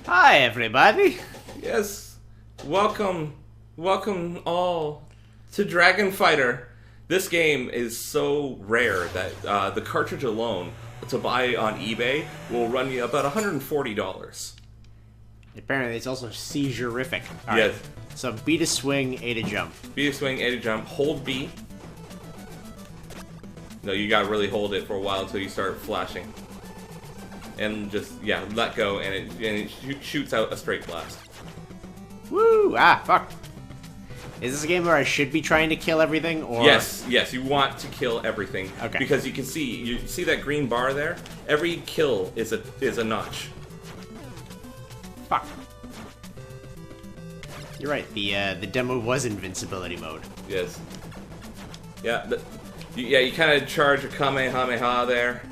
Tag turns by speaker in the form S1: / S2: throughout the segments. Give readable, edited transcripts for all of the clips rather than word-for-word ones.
S1: Hi, everybody.
S2: Yes, welcome all to Dragon Fighter. This game is so rare that the cartridge alone to buy on eBay will run you about $140.
S1: Apparently, it's also seizure-rific.
S2: Yes.
S1: So B to swing, A to jump.
S2: B to swing, A to jump, hold B. No, you gotta really hold it for a while until you start flashing. And just, yeah, let go, and it shoots out a straight blast.
S1: Woo! Ah, fuck. Is this a game where I should be trying to kill everything, or...?
S2: Yes, you want to kill everything.
S1: Okay.
S2: Because you see that green bar there? Every kill is a notch.
S1: Fuck. You're right, the demo was invincibility mode.
S2: Yes. Yeah, you kind of charge a Kamehameha there.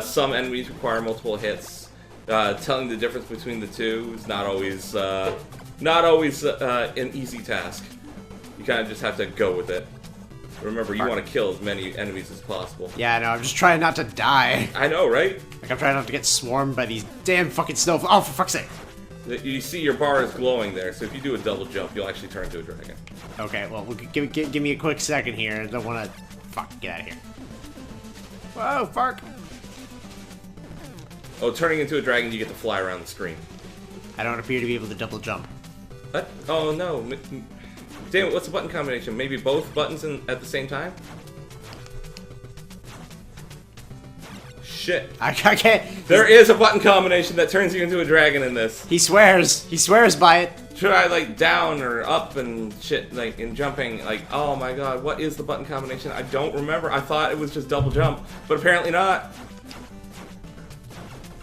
S2: Some enemies require multiple hits. Telling the difference between the two is not always an easy task. You kind of just have to go with it. Remember, you want to kill as many enemies as possible.
S1: Yeah, I know, I'm just trying not to die.
S2: I know, right?
S1: Like, I'm trying not to get swarmed by these damn fucking snow... Oh, for fuck's sake!
S2: You see your bar is glowing there, so if you do a double jump, you'll actually turn into a dragon.
S1: Okay, well, give me a quick second here. I don't want to... Fuck, get out of here. Whoa, fuck!
S2: Oh, turning into a dragon, you get to fly around the screen.
S1: I don't appear to be able to double jump.
S2: What? Oh, no. Damn it, what's the button combination? Maybe both buttons at the same time? Shit.
S1: I can't...
S2: There is a button combination that turns you into a dragon in this.
S1: He swears. He swears by it.
S2: Should I, like, down or up and shit, like, in jumping? Like, oh my god, what is the button combination? I don't remember. I thought it was just double jump, but apparently not.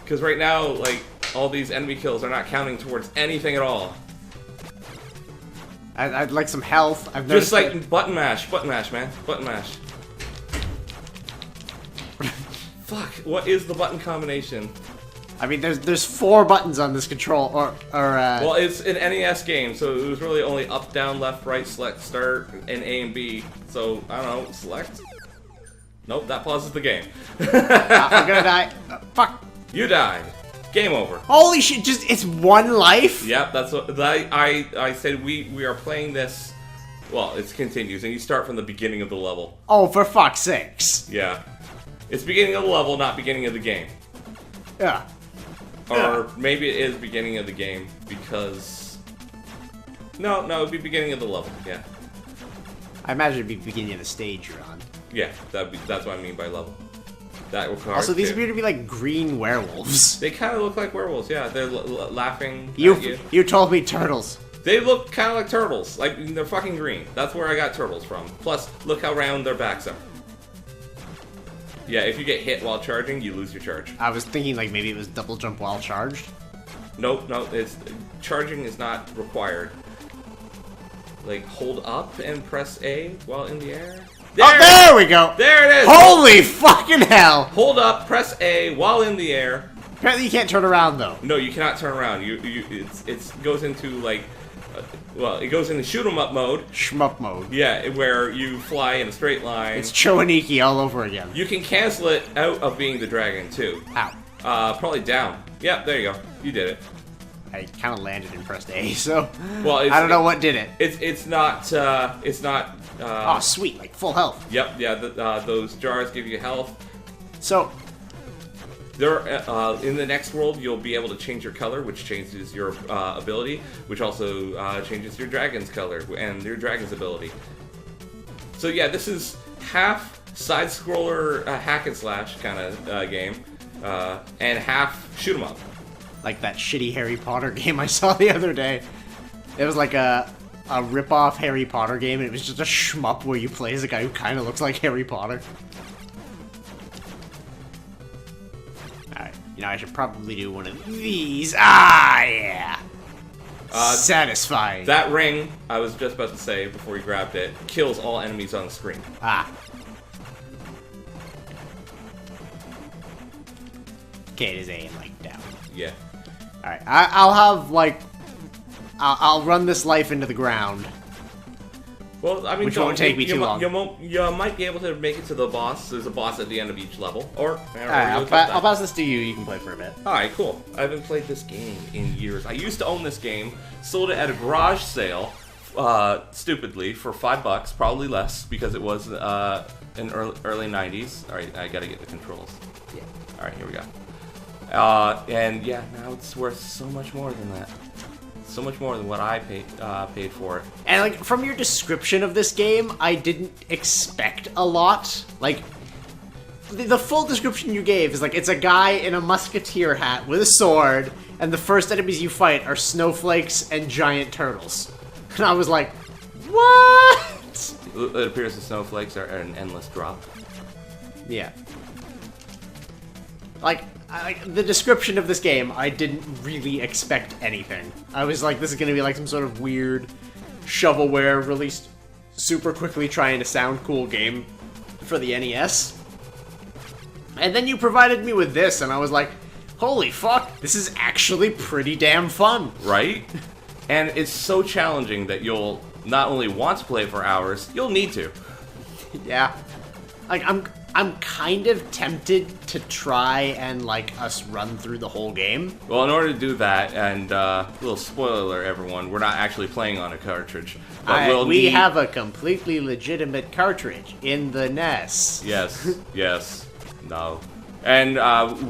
S2: Because right now, like, all these enemy kills are not counting towards anything at all.
S1: I'd like some health. I've
S2: Just
S1: noticed
S2: like button mash, man, button mash. Fuck, what is the button combination?
S1: I mean, there's 4 buttons on this control,
S2: Well, it's an NES game, so it was really only up, down, left, right, select, start, and A and B. So, I don't know, select? Nope, that pauses the game.
S1: I'm gonna die. Fuck.
S2: You died. Game over.
S1: Holy shit, it's 1 life?
S2: Yep, that's what I said. We are playing this. Well, it continues, and you start from the beginning of the level.
S1: Oh, for fuck's sakes.
S2: Yeah, it's beginning of the level, not beginning of the game.
S1: Yeah.
S2: Or maybe it is beginning of the game because. No, it'd be beginning of the level. Yeah.
S1: I imagine it'd be beginning of the stage you're on.
S2: Yeah, that's what I mean by level. That requires.
S1: Also, these appear to be like green werewolves.
S2: They kind of look like werewolves. Yeah, they're laughing at you.
S1: You told me turtles.
S2: They look kind of like turtles. Like, they're fucking green. That's where I got turtles from. Plus, look how round their backs are. Yeah, if you get hit while charging, you lose your charge.
S1: I was thinking like maybe it was double jump while charged.
S2: Nope, charging is not required. Like, hold up and press A while in the air.
S1: There we go!
S2: There it is!
S1: Holy fucking hell!
S2: Hold up, press A while in the air.
S1: Apparently you can't turn around though.
S2: No, you cannot turn around. It goes into like, it goes into shoot 'em up mode.
S1: Shmup mode.
S2: Yeah, where you fly in a straight line.
S1: It's Choaniki all over again.
S2: You can cancel it out of being the dragon too.
S1: Ow.
S2: Probably down. Yep, there you go. You did it.
S1: I kind of landed and pressed A, so
S2: well,
S1: I don't know what did it.
S2: It's not.
S1: Oh, sweet, like full health.
S2: Yep, yeah. Those jars give you health.
S1: So,
S2: there, in the next world, you'll be able to change your color, which changes your ability, which also changes your dragon's color and your dragon's ability. So yeah, this is half side-scroller hack and slash kind of game, and half shoot 'em up.
S1: like that shitty Harry Potter game I saw the other day. It was like a rip-off Harry Potter game, and it was just a shmup where you play as a guy who kind of looks like Harry Potter. Alright, you know, I should probably do one of these. Ah, yeah! Satisfying.
S2: That ring, I was just about to say before you grabbed it, kills all enemies on the screen.
S1: Ah. Okay, it is A and, like, down.
S2: Yeah.
S1: Alright, I'll have, like... I'll run this life into the ground.
S2: Well, I mean,
S1: which won't take me too long.
S2: You might be able to make it to the boss. There's a boss at the end of each level. Or
S1: I'll pass this to you. You can play for a bit.
S2: All right, cool. I haven't played this game in years. I used to own this game. Sold it at a garage sale, stupidly, for $5, probably less, because it was in early 90s. All right, I gotta get the controls.
S1: Yeah.
S2: All right, here we go. And yeah, now it's worth so much more than that. So much more than what I paid for it.
S1: And like from your description of this game, I didn't expect a lot. Like the full description you gave is like it's a guy in a musketeer hat with a sword, and the first enemies you fight are snowflakes and giant turtles. And I was like, what?
S2: It appears the snowflakes are an endless drop.
S1: Yeah. Like the description of this game, I didn't really expect anything. I was like, this is gonna be like some sort of weird shovelware released super quickly trying to sound cool game for the NES. And then you provided me with this, and I was like, holy fuck, this is actually pretty damn fun.
S2: Right? And it's so challenging that you'll not only want to play it for hours, you'll need to.
S1: Yeah. Like, I'm kind of tempted to try and, like, us run through the whole game.
S2: Well, in order to do that, and little spoiler alert, everyone, we're not actually playing on a cartridge. But
S1: we have a completely legitimate cartridge in the NES.
S2: Yes, yes, no. And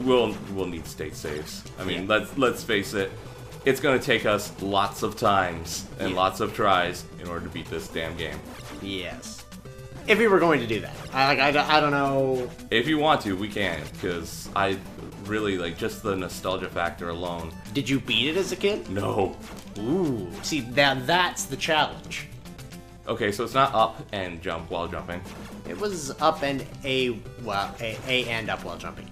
S2: we'll need state saves. I mean,
S1: yeah.
S2: let's face it, it's going to take us lots of times and lots of tries in order to beat this damn game.
S1: Yes. If we were going to do that. I don't know.
S2: If you want to, we can, because I really, like, just the nostalgia factor alone.
S1: Did you beat it as a kid?
S2: No.
S1: Ooh. See, that's the challenge.
S2: Okay, so it's not up and jump while jumping.
S1: It was up and A and up while jumping.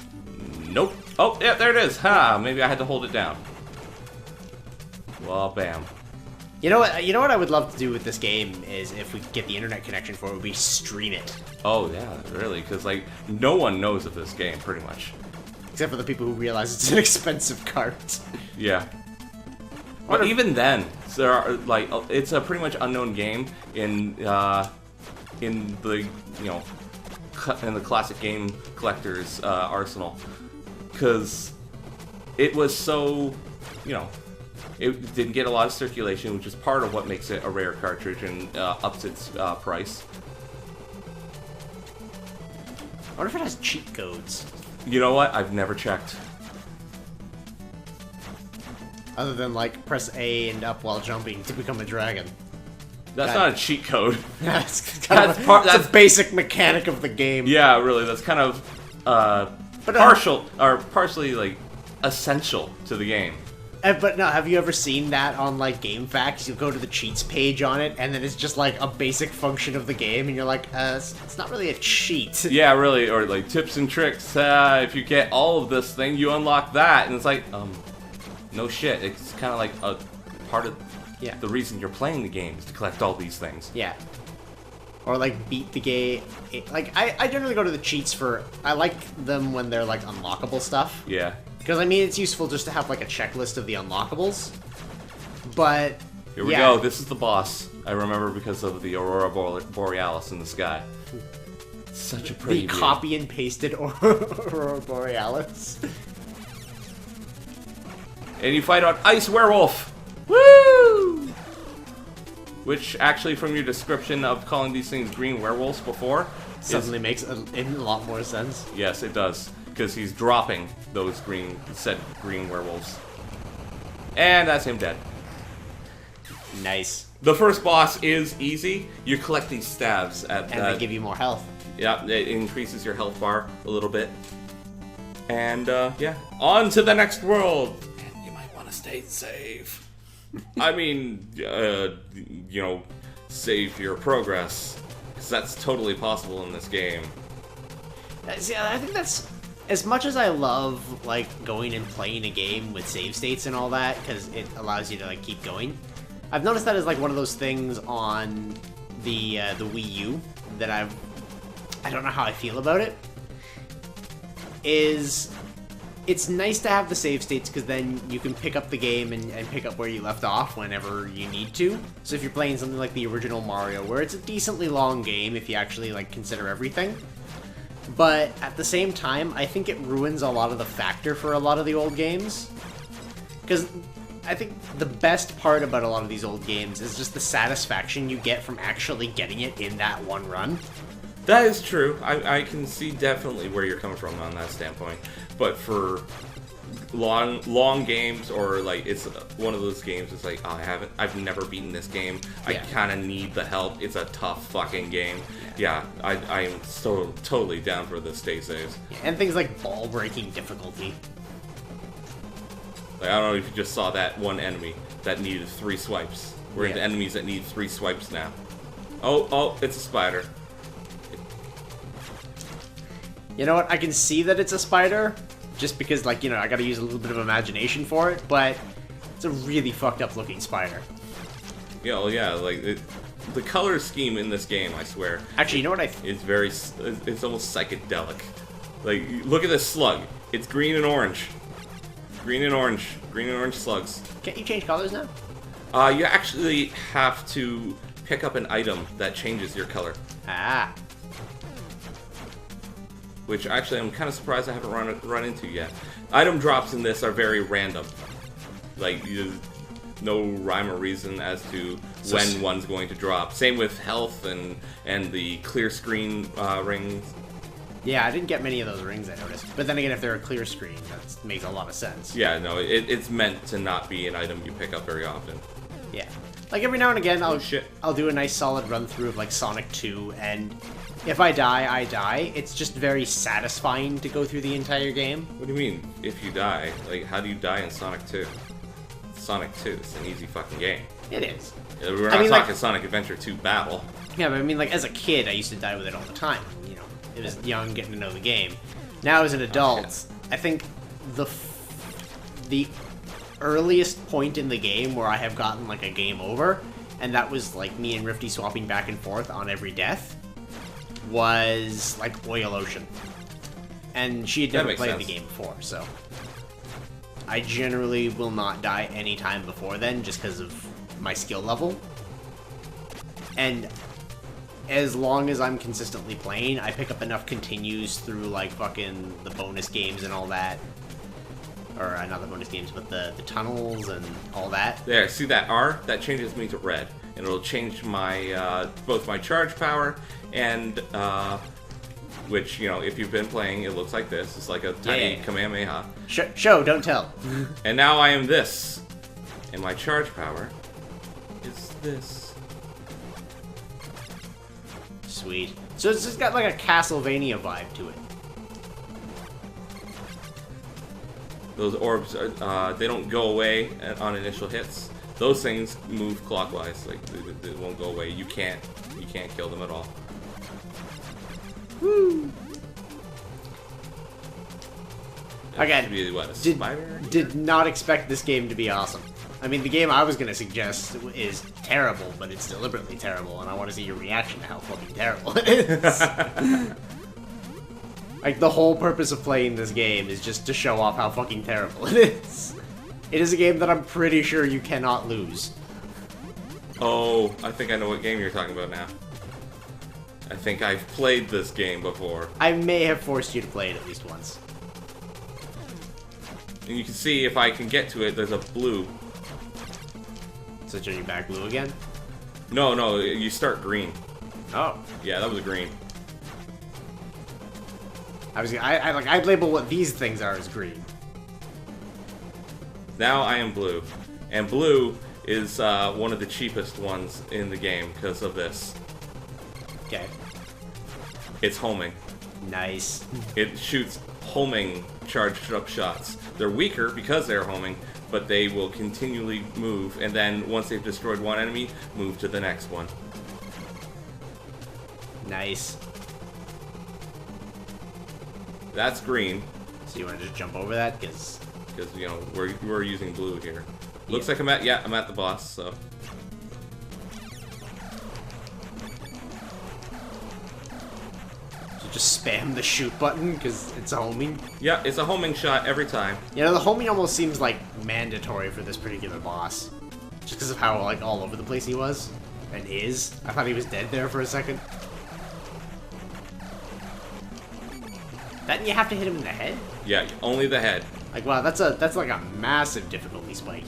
S2: Nope. Oh, yeah, there it is. Ha, maybe I had to hold it down. Well, bam.
S1: You know what I would love to do with this game is if we get the internet connection for it, would be stream it.
S2: Oh yeah, really? Because like no one knows of this game, pretty much.
S1: Except for the people who realize it's an expensive cart.
S2: Yeah. But even then, there are like it's a pretty much unknown game in the in the classic game collector's arsenal, because it was so it didn't get a lot of circulation, which is part of what makes it a rare cartridge and ups its price.
S1: I wonder if it has cheat codes.
S2: You know what? I've never checked.
S1: Other than, like, press A and up while jumping to become a dragon.
S2: That's not a cheat code.
S1: That's a basic mechanic of the game.
S2: Yeah, really. That's kind of partially, like, essential to the game.
S1: But no, have you ever seen that on, like, GameFAQs? You go to the cheats page on it, and then it's just, like, a basic function of the game, and you're like, it's not really a cheat.
S2: Yeah, really, or, like, tips and tricks. If you get all of this thing, you unlock that, and it's like, no shit. It's kind of like a part of the reason you're playing the game is to collect all these things.
S1: Yeah. Or, like, beat the game. Like, I generally go to the cheats I like them when they're, like, unlockable stuff.
S2: Yeah.
S1: Because, I mean, it's useful just to have, like, a checklist of the unlockables. But,
S2: here we go. This is the boss. I remember because of the Aurora Borealis in the sky. Such a pretty view.
S1: Copy and pasted Aurora Borealis.
S2: And you fight an ice werewolf. Woo! Which, actually, from your description of calling these things green werewolves before...
S1: suddenly makes a lot more sense.
S2: Yes, it does. Because he's dropping those green werewolves. And that's him dead.
S1: Nice.
S2: The first boss is easy. You collect these stabs and
S1: they give you more health.
S2: Yeah, it increases your health bar a little bit. And yeah, on to the next world. And you might want to stay safe. I mean, save your progress, because that's totally possible in this game.
S1: See, I think that's... As much as I love, like, going and playing a game with save states and all that, because it allows you to, like, keep going, I've noticed that as, like, one of those things on the Wii U that I don't know how I feel about it, is it's nice to have the save states because then you can pick up the game and pick up where you left off whenever you need to. So if you're playing something like the original Mario, where it's a decently long game if you actually like consider everything, but at the same time, I think it ruins a lot of the factor for a lot of the old games. Because I think the best part about a lot of these old games is just the satisfaction you get from actually getting it in that one run.
S2: That is true. I can see definitely where you're coming from on that standpoint. But for long games, or like it's one of those games, it's like, oh, I've never beaten this game. I kind of need the help. It's a tough fucking game. Yeah, I am so totally down for the stay saves.
S1: And things like ball breaking difficulty.
S2: Like, I don't know if you just saw that one enemy that needed 3 swipes. We're into enemies that need 3 swipes now. Oh, it's a spider.
S1: You know what? I can see that it's a spider, just because, like, you know, I gotta use a little bit of imagination for it, but it's a really fucked up looking spider.
S2: Yeah, well, yeah, like, the color scheme in this game, I swear.
S1: Actually, you know what
S2: it's almost psychedelic. Like, look at this slug. It's green and orange. Green and orange slugs.
S1: Can't you change colors now?
S2: You actually have to pick up an item that changes your color.
S1: Ah.
S2: Which actually I'm kind of surprised I haven't run into yet. Item drops in this are very random. Like, no rhyme or reason as to when one's going to drop. Same with health and the clear screen rings.
S1: Yeah, I didn't get many of those rings, I noticed. But then again, if they're a clear screen, that makes a lot of sense.
S2: Yeah, no, it's meant to not be an item you pick up very often.
S1: Yeah. Like, every now and again, I'll do a nice solid run-through of, like, Sonic 2, and if I die, I die. It's just very satisfying to go through the entire game.
S2: What do you mean, if you die? Like, how do you die in Sonic 2? Sonic 2, it's an easy fucking game.
S1: It is.
S2: We're not talking Sonic Adventure 2 Battle.
S1: Yeah, but I mean, like, as a kid, I used to die with it all the time. You know, it was young, getting to know the game. Now, as an adult, I think the earliest point in the game where I have gotten, like, a game over, and that was, like, me and Riffti swapping back and forth on every death, was, like, Oil Ocean. And she had never played the game before, so I generally will not die any time before then, just because of my skill level. And as long as I'm consistently playing, I pick up enough continues through, like, fucking the bonus games and all that. Or, not the bonus games, but the tunnels and all that.
S2: There, see that R? That changes me to red. And it'll change my, both my charge power and, which, you know, if you've been playing, it looks like this. It's like a tiny Kamehameha.
S1: Show, don't tell.
S2: And now I am this. And my charge power is this.
S1: Sweet. So it's just got like a Castlevania vibe to it.
S2: Those orbs, they don't go away on initial hits. Those things move clockwise. Like, they won't go away. You can't kill them at all.
S1: Woo! Again,
S2: Really, what, a spider?
S1: Did not expect this game to be awesome. I mean, the game I was going to suggest is terrible, but it's deliberately terrible, and I want to see your reaction to how fucking terrible it is. Like, the whole purpose of playing this game is just to show off how fucking terrible it is. It is a game that I'm pretty sure you cannot lose.
S2: Oh, I think I know what game you're talking about now. I think I've played this game before.
S1: I may have forced you to play it at least once.
S2: And you can see if I can get to it, there's a blue.
S1: So turn you back blue again?
S2: No, you start green.
S1: Oh.
S2: Yeah, that was green.
S1: I'd label what these things are as green.
S2: Now I am blue. And blue is one of the cheapest ones in the game because of this.
S1: Okay.
S2: It's homing.
S1: Nice.
S2: It shoots homing charged up shots. They're weaker because they're homing, but they will continually move, and then once they've destroyed one enemy, move to the next one.
S1: Nice.
S2: That's green.
S1: So you want to just jump over that? Because
S2: you know, we're using blue here. Looks like I'm at the boss, so.
S1: So just spam the shoot button because it's a homing.
S2: Yeah, it's a homing shot every time.
S1: You know, the homing almost seems like mandatory for this particular boss. Just because of how, like, all over the place he was. And is. I thought he was dead there for a second. Then you have to hit him in the head?
S2: Yeah, only the head.
S1: Like, wow, that's like a massive difficulty spike.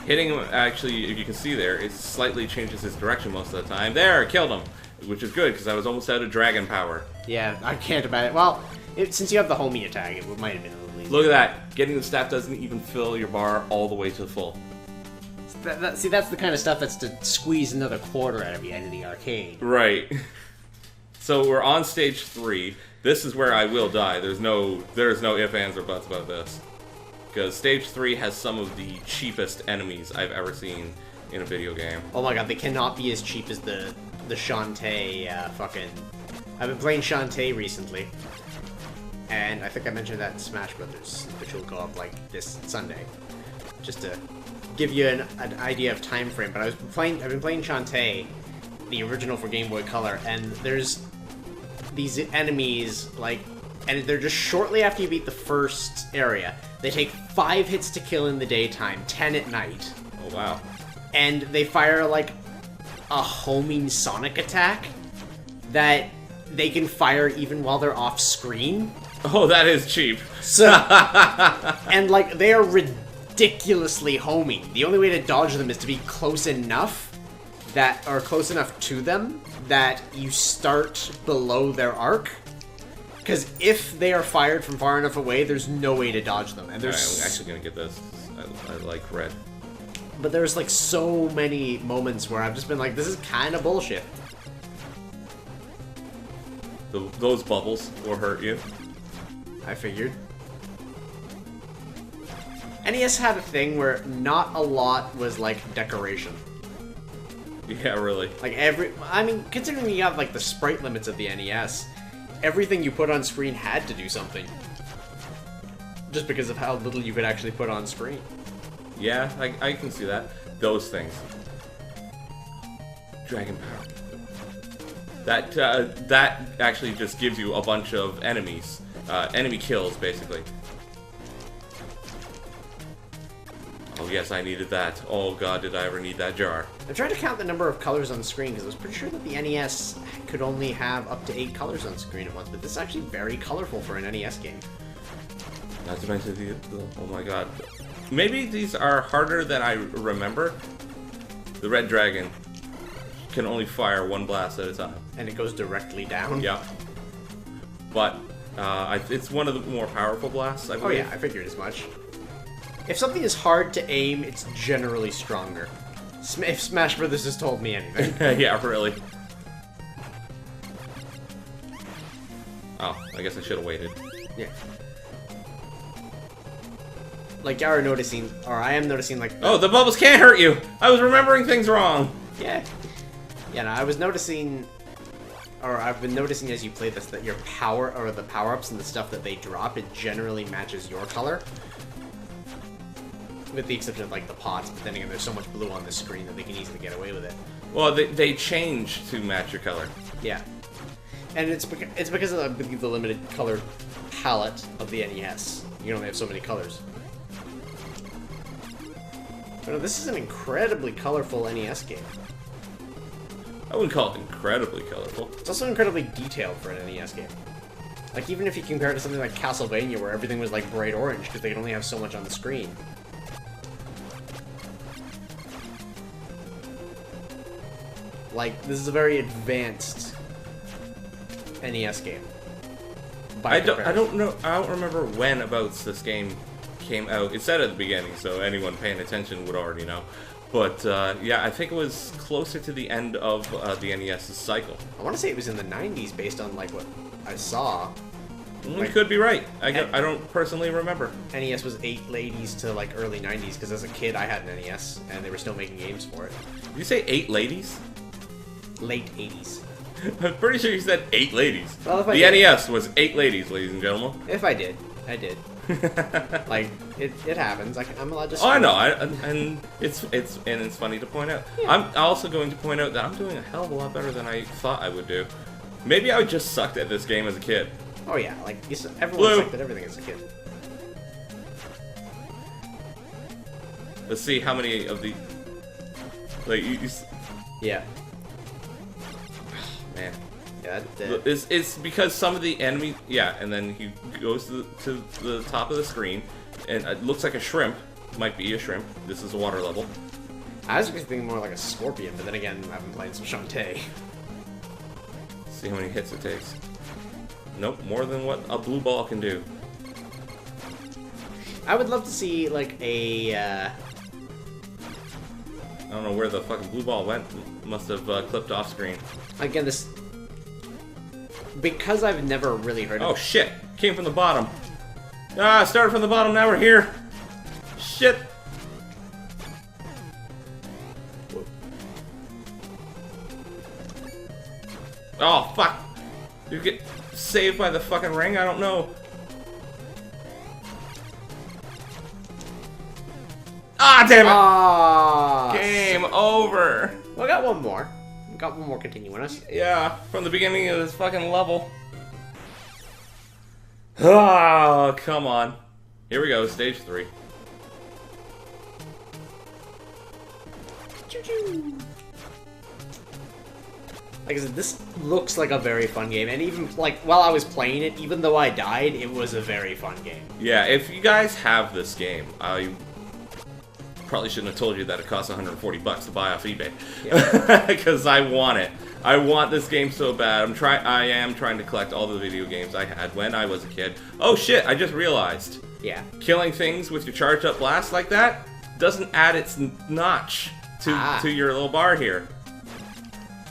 S2: Hitting him, actually, if you can see there, it slightly changes his direction most of the time. There, killed him! Which is good, because I was almost out of dragon power.
S1: Yeah, I can't imagine. Well, since you have the homing attack, it might have been a little easier.
S2: Look at that. Getting the staff doesn't even fill your bar all the way to the full.
S1: See, that's the kind of stuff that's to squeeze another quarter out of you into the arcade.
S2: Right. So we're on stage 3. This is where I will die. There's no ifs, ands, or buts about this. Because stage 3 has some of the cheapest enemies I've ever seen in a video game.
S1: Oh my god, they cannot be as cheap as the Shantae fucking... I've been playing Shantae recently. And I think I mentioned that in Smash Brothers, which will go up like this Sunday. Just to give you an idea of time frame. But I've been playing Shantae, the original for Game Boy Color, and there's these enemies, like, and they're just shortly after you beat the first area. They take 5 hits to kill in the daytime, 10 at night.
S2: Oh, wow.
S1: And they fire, like, a homing sonic attack that they can fire even while they're off screen.
S2: Oh, that is cheap.
S1: So, and, like, they are ridiculously homing. The only way to dodge them is to be close enough to them that you start below their arc. Because if they are fired from far enough away, there's no way to dodge them. And there's
S2: I'm actually gonna get this. I like red.
S1: But there's like so many moments where I've just been like, this is kind of bullshit.
S2: Those bubbles will hurt you.
S1: I figured. NES had a thing where not a lot was like decoration.
S2: Yeah, really.
S1: Like I mean, considering you have like the sprite limits of the NES, everything you put on screen had to do something. Just because of how little you could actually put on screen.
S2: Yeah, I can see that. Those things. Dragon power. That actually just gives you a bunch of enemies. Enemy kills, basically. Oh yes, I needed that. Oh god, did I ever need that jar.
S1: I tried to count the number of colors on the screen because I was pretty sure that the NES could only have up to 8 colors on screen at once, but this is actually very colorful for an NES game.
S2: Not to mention the oh my god. Maybe these are harder than I remember. The red dragon can only fire 1 blast at a time.
S1: And it goes directly down?
S2: Yeah. But it's one of the more powerful blasts, I believe.
S1: Oh yeah, I figured as much. If something is hard to aim, it's generally stronger. If Smash Brothers has told me anything.
S2: Yeah, really. Oh, I guess I should have waited.
S1: Yeah. Like, I am noticing, like...
S2: Oh, the bubbles can't hurt you! I was remembering things wrong!
S1: Yeah. Yeah, no, I was noticing... Or I've been noticing as you play this, that your power, or the power-ups and the stuff that they drop, it generally matches your color. With the exception of, like, the pots, but then again, there's so much blue on the screen that they can easily get away with it.
S2: Well, they change to match your color.
S1: Yeah. And it's because of the limited color palette of the NES. You can only have so many colors. But no, this is an incredibly colorful NES game.
S2: I wouldn't call it incredibly colorful.
S1: It's also incredibly detailed for an NES game. Like, even if you compare it to something like Castlevania, where everything was, like, bright orange, because they could only have so much on the screen. Like, this is a very advanced NES game.
S2: I don't know. I don't remember when abouts this game came out. It said at the beginning, so anyone paying attention would already know. But yeah, I think it was closer to the end of the NES's cycle.
S1: I want to say it was in the 90s, based on like what I saw.
S2: You could be right. I don't personally remember.
S1: NES was 80s to like early 90s, because as a kid I had an NES, and they were still making games for it.
S2: Did you say 8 ladies?
S1: Late 80s.
S2: I'm pretty sure you said 8 ladies.
S1: Well, if
S2: the NES was 8 ladies, ladies and gentlemen.
S1: If I did, I did. Like it happens. I'm allowed to.
S2: Oh, I know. And it's funny to point out. Yeah. I'm also going to point out that I'm doing a hell of a lot better than I thought I would do. Maybe I just sucked at this game as a kid.
S1: Oh yeah, like everyone
S2: Blue.
S1: sucked at everything as a kid.
S2: Let's see how many of the... Like,
S1: Yeah.
S2: man.
S1: Yeah.
S2: It's because some of the enemy... Yeah, and then he goes to the top of the screen, and it looks like a shrimp. Might be a shrimp. This is a water level.
S1: I was thinking more like a scorpion, but then again, I haven't played some Shantae.
S2: See how many hits it takes. Nope, more than what a blue ball can do.
S1: I would love to see, like, a,
S2: I don't know where the fucking blue ball went. Must have clipped off screen.
S1: Again, this... Because I've never really heard of...
S2: Oh, shit! Came from the bottom. Ah, started from the bottom, now we're here! Shit! Oh, fuck! You get saved by the fucking ring? I don't know. Ah, damn it!
S1: Ah,
S2: Game over!
S1: Well, I got one more. Got one more continuous.
S2: Yeah, from the beginning of this fucking level. Oh, come on. Here we go, stage 3.
S1: Choo-choo. Like I said, this looks like a very fun game, and even, like, while I was playing it, even though I died, it was a very fun game.
S2: Yeah, if you guys have this game, I probably shouldn't have told you that it costs 140 bucks to buy off eBay. Because I want it. I want this game so bad. I am trying to collect all the video games I had when I was a kid. Oh shit, I just realized.
S1: Yeah.
S2: Killing things with your charged up blast like that doesn't add its notch to your little bar here.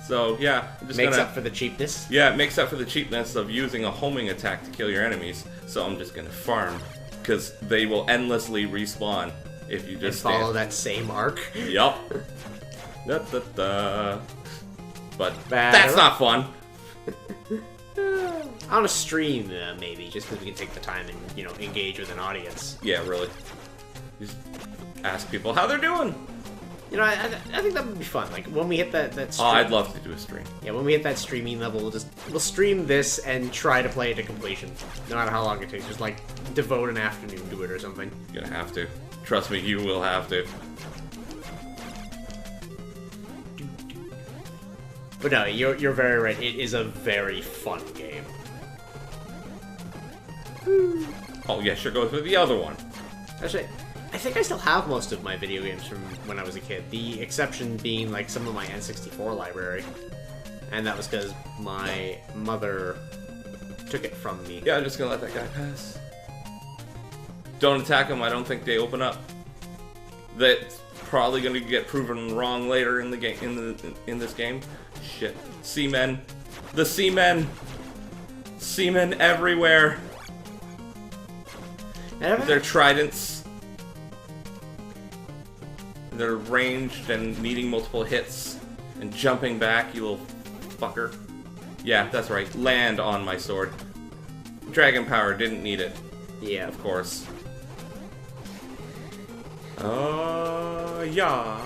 S2: So yeah, I'm just
S1: makes up for the cheapness.
S2: Yeah, it makes up for the cheapness of using a homing attack to kill your enemies. So I'm just gonna farm, because they will endlessly respawn if you just
S1: and follow that same arc.
S2: Yup. But that's not fun.
S1: On a stream, maybe, just because we can take the time and, you know, engage with an audience.
S2: Yeah, really. Just ask people how they're doing.
S1: You know, I think that would be fun. Like, when we hit that stream...
S2: Oh, I'd love to do a stream.
S1: Yeah, when we hit that streaming level, we'll stream this and try to play it to completion. No matter how long it takes. Just, like, devote an afternoon to it or something.
S2: You're gonna have to. Trust me, you will have to.
S1: But no, you're very right. It is a very fun game.
S2: Oh, yeah, sure goes with the other one.
S1: Actually, I think I still have most of my video games from when I was a kid. The exception being, like, some of my N64 library. And that was because my mother took it from me.
S2: Yeah, I'm just gonna let that guy pass. Don't attack him, I don't think they open up. That's probably gonna get proven wrong later in the game in this game. Shit. Seamen. The seamen! Seamen everywhere! With their tridents. They're ranged and needing multiple hits. And jumping back, you little fucker. Yeah, that's right. Land on my sword. Dragon power, didn't need it.
S1: Yeah.
S2: Of course. Oh, yeah.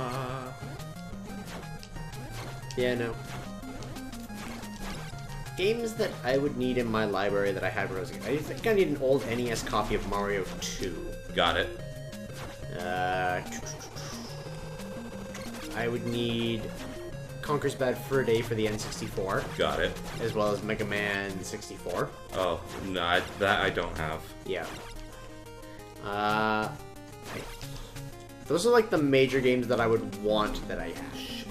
S1: Yeah, no. Games that I would need in my library that I had when I was a kid. I think I need an old NES copy of Mario 2.
S2: Got it.
S1: I would need Conker's Bad Fur Day for the N64.
S2: Got it.
S1: As well as Mega Man 64.
S2: Oh, no, that I don't have.
S1: Yeah. Those are like the major games that I would want that I have.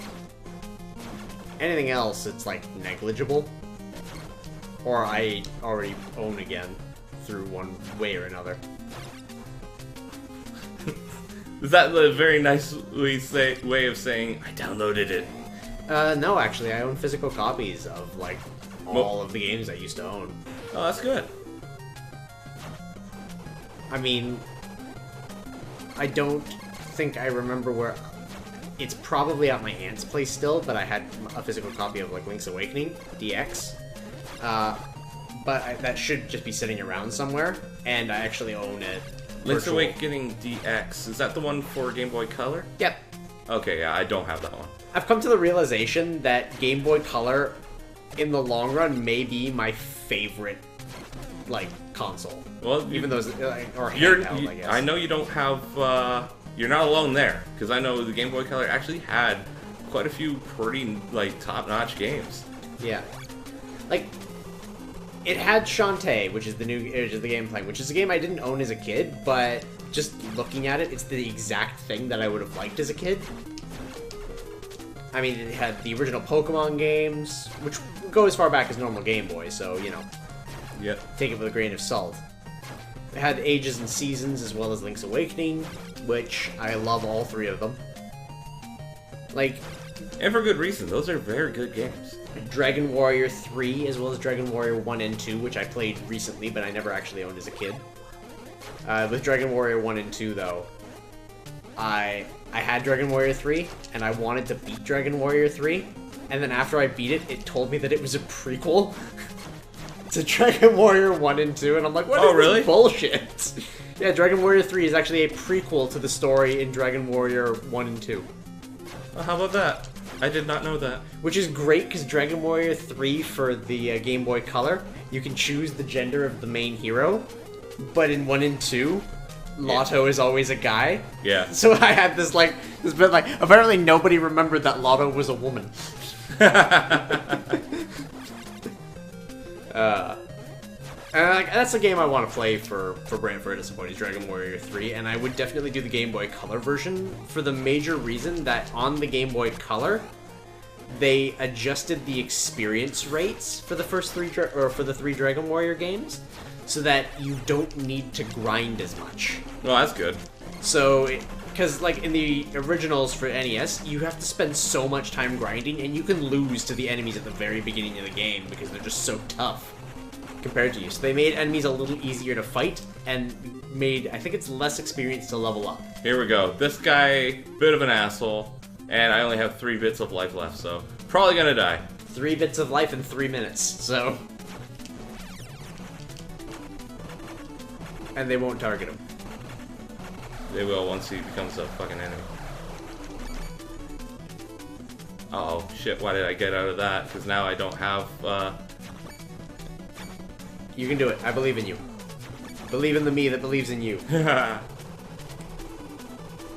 S1: Anything else, it's like negligible. Or I already own again through one way or another.
S2: Is that the very nice way of saying I downloaded it?
S1: No, actually, I own physical copies of like all of the games I used to own.
S2: Oh, that's good.
S1: I mean, I don't think I remember where... It's probably at my aunt's place still, but I had a physical copy of, like, Link's Awakening, DX. But that should just be sitting around somewhere, and I actually own it.
S2: Link's Awakening DX, is that the one for Game Boy Color?
S1: Yep.
S2: Okay, yeah, I don't have that one.
S1: I've come to the realization that Game Boy Color in the long run, may be my favorite, like, console.
S2: Well,
S1: even though it's, or handheld, I guess.
S2: I know you don't have, you're not alone there, because I know the Game Boy Color actually had quite a few pretty, like, top-notch games.
S1: Yeah. Like, it had Shantae, which is the game I'm playing, which is a game I didn't own as a kid, but just looking at it, it's the exact thing that I would have liked as a kid. I mean, it had the original Pokemon games, which go as far back as normal Game Boy, so, you know,
S2: Yep.
S1: take it with a grain of salt. It had Ages and Seasons, as well as Link's Awakening, which I love all three of them. Like...
S2: And for good reason, those are very good games.
S1: Dragon Warrior 3, as well as Dragon Warrior 1 and 2, which I played recently, but I never actually owned as a kid. With Dragon Warrior 1 and 2, though, I had Dragon Warrior 3, and I wanted to beat Dragon Warrior 3, and then after I beat it, it told me that it was a prequel to Dragon Warrior 1 and 2, and I'm like, what is
S2: really?
S1: this bullshit? Yeah, Dragon Warrior 3 is actually a prequel to the story in Dragon Warrior 1 and 2.
S2: Well, how about that? I did not know that.
S1: Which is great, because Dragon Warrior 3 for the Game Boy Color, you can choose the gender of the main hero, but in 1 and 2, Lotto is always a guy.
S2: Yeah.
S1: So I had this bit like, apparently nobody remembered that Lotto was a woman. And that's a game I want to play for BrantFurred at some point, is Dragon Warrior 3, and I would definitely do the Game Boy Color version for the major reason that on the Game Boy Color, they adjusted the experience rates for the first three Dragon Warrior games, so that you don't need to grind as much.
S2: Well, that's good.
S1: So, because like in the originals for NES, you have to spend so much time grinding, and you can lose to the enemies at the very beginning of the game because they're just so tough compared to you. So they made enemies a little easier to fight, and made, I think it's less experience to level up.
S2: Here we go. This guy, bit of an asshole, and I only have 3 bits of life left, so probably gonna die.
S1: 3 bits of life in 3 minutes, so... And they won't target him.
S2: They will once he becomes a fucking enemy. Oh shit, why did I get out of that? Because now I don't have,
S1: You can do it. I believe in you. Believe in the me that believes in you.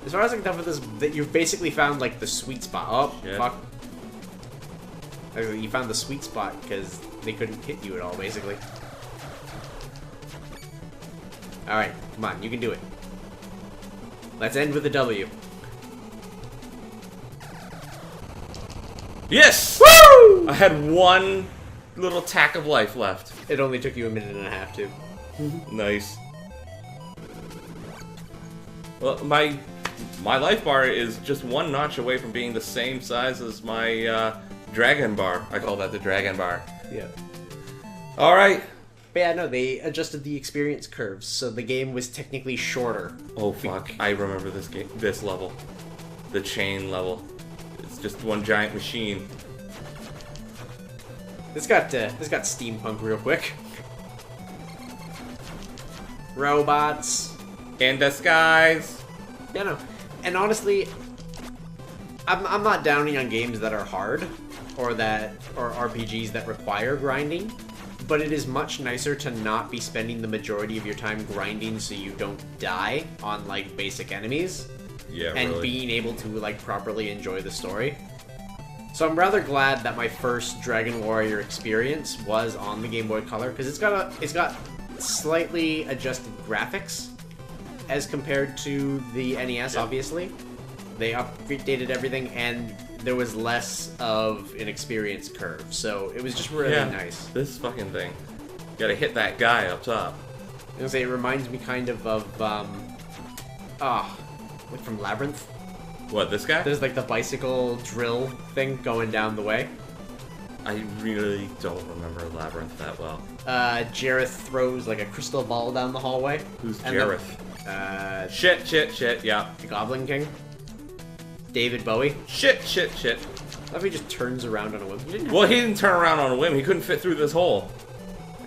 S1: As far as I can tell with this, that you've basically found, like, the sweet spot. Oh,
S2: shit.
S1: Fuck. You found the sweet spot, because they couldn't hit you at all, basically. Alright, come on, you can do it. Let's end with a W.
S2: Yes!
S1: Woo!
S2: I had 1 little tack of life left.
S1: It only took you a minute and a half, too.
S2: Nice. Well, my life bar is just 1 notch away from being the same size as my dragon bar. I call that the dragon bar.
S1: Yeah.
S2: Alright.
S1: But yeah, no, they adjusted the experience curves, so the game was technically shorter.
S2: Oh fuck, I remember this game, this level. The chain level. It's just one giant machine.
S1: This got steampunk real quick. Robots.
S2: In disguise.
S1: Yeah, no. And honestly, I'm not downing on games that are hard, or RPGs that require grinding, but it is much nicer to not be spending the majority of your time grinding so you don't die on, like, basic enemies.
S2: Yeah,
S1: and
S2: really.
S1: being able to, like, properly enjoy the story. So I'm rather glad that my first Dragon Warrior experience was on the Game Boy Color, because it's got slightly adjusted graphics as compared to the NES, obviously. They updated everything, and there was less of an experience curve, so it was just really nice.
S2: This fucking thing. Gotta hit that guy up top.
S1: I was gonna say, it reminds me kind of like from Labyrinth.
S2: What, this guy?
S1: There's like the bicycle drill thing going down the way.
S2: I really don't remember Labyrinth that well.
S1: Jareth throws like a crystal ball down the hallway.
S2: Who's Jareth? Shit, yeah.
S1: The Goblin King. David Bowie.
S2: Shit.
S1: I love he just turns around on a whim.
S2: Well, he didn't turn around on a whim. He couldn't fit through this hole.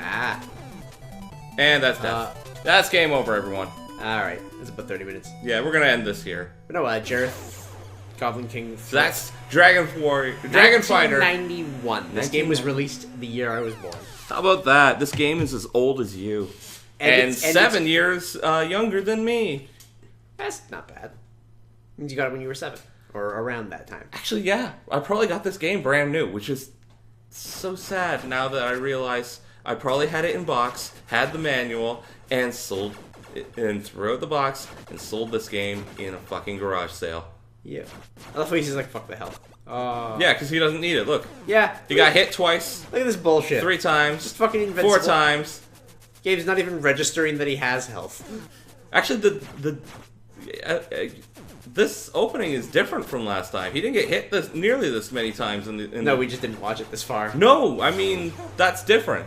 S1: Ah.
S2: And that's death. That's game over, everyone.
S1: Alright. It's about 30 minutes.
S2: Yeah, we're gonna end this here.
S1: But no, Jareth Goblin King.
S2: So that's Dragon Fighter.
S1: 1991. This game was released the year I was born.
S2: How about that? This game is as old as you. And 7 years younger than me.
S1: That's not bad. Means you got it when you were 7. Or around that time.
S2: Actually, yeah. I probably got this game brand new, which is so sad now that I realize I probably had it in box, had the manual, and sold it, and threw out the box, and sold this game in a fucking garage sale.
S1: Yeah. I love how he's just like, fuck the hell.
S2: Yeah, because he doesn't need it. Look.
S1: Yeah.
S2: He got hit twice.
S1: Look at this bullshit.
S2: 3 times.
S1: Just fucking invincible.
S2: 4 times.
S1: Game's not even registering that he has health.
S2: Actually, this opening is different from last time. He didn't get hit nearly this many times.
S1: No, we just didn't watch it this far.
S2: No, I mean, that's different.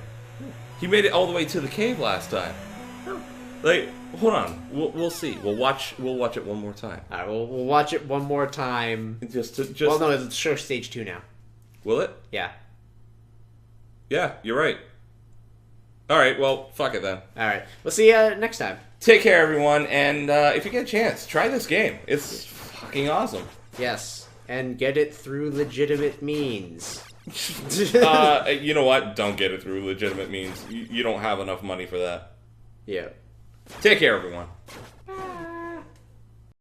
S2: He made it all the way to the cave last time.
S1: Oh.
S2: Like, hold on. We'll see. We'll watch it one more time.
S1: All right, we'll watch it one more time.
S2: Just.
S1: Well, no, it's show stage 2 now.
S2: Will it?
S1: Yeah.
S2: Yeah, you're right. All right, well, fuck it then.
S1: All right, we'll see you next time.
S2: Take care, everyone, and if you get a chance, try this game. It's fucking awesome.
S1: Yes, and get it through legitimate means.
S2: You know what? Don't get it through legitimate means. You don't have enough money for that.
S1: Yeah.
S2: Take care, everyone.